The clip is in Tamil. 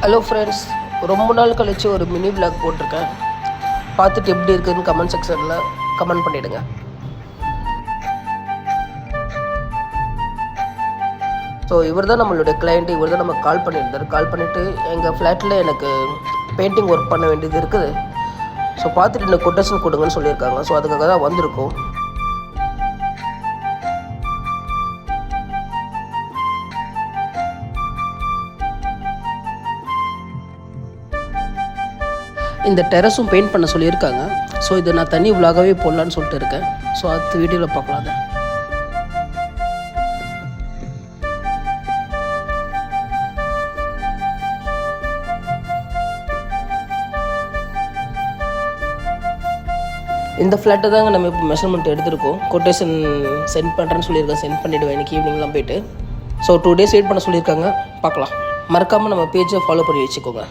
ஹலோ ஃப்ரெண்ட்ஸ், ரொம்ப நாள் கழித்து ஒரு மினி விளாக் போட்டிருக்கேன். பார்த்துட்டு எப்படி இருக்குதுன்னு கமெண்ட் செக்ஷனில் கமெண்ட் பண்ணிவிடுங்க. ஸோ இவர் தான் நம்மளுடைய கிளைண்ட்டு. இவர் தான் நமக்கு கால் பண்ணியிருந்தார். கால் பண்ணிவிட்டு எங்கள் ஃப்ளாட்டில் எனக்கு பெயிண்டிங் ஒர்க் பண்ண வேண்டியது இருக்குது, ஸோ பார்த்துட்டு எனக்கு கொட்டேஷன் கொடுங்கன்னு சொல்லியிருக்காங்க. ஸோ அதுக்காக தான் வந்திருக்கோம். இந்த டெரஸும் பெயிண்ட் பண்ண சொல்லியிருக்காங்க. ஸோ இதை நான் தனி விலாகவே போடலான்னு சொல்லிட்டு இருக்கேன். ஸோ அடுத்த வீடியோவில் பார்க்கலாம். அதை இந்த ஃப்ளாட்டை தாங்க நம்ம இப்போ மெஷர்மெண்ட் எடுத்துருக்கோம். கொட்டேஷன் சென்ட் பண்ணுறேன்னு சொல்லியிருக்கேன். சென்ட் பண்ணிவிடுவேன் இன்றைக்கி ஈவினிங்லாம் போய்ட்டு. ஸோ 2 days வெயிட் பண்ண சொல்லியிருக்காங்க. பார்க்கலாம். மறக்காமல் நம்ம பேஜை ஃபாலோ பண்ணி வச்சுக்கோங்க.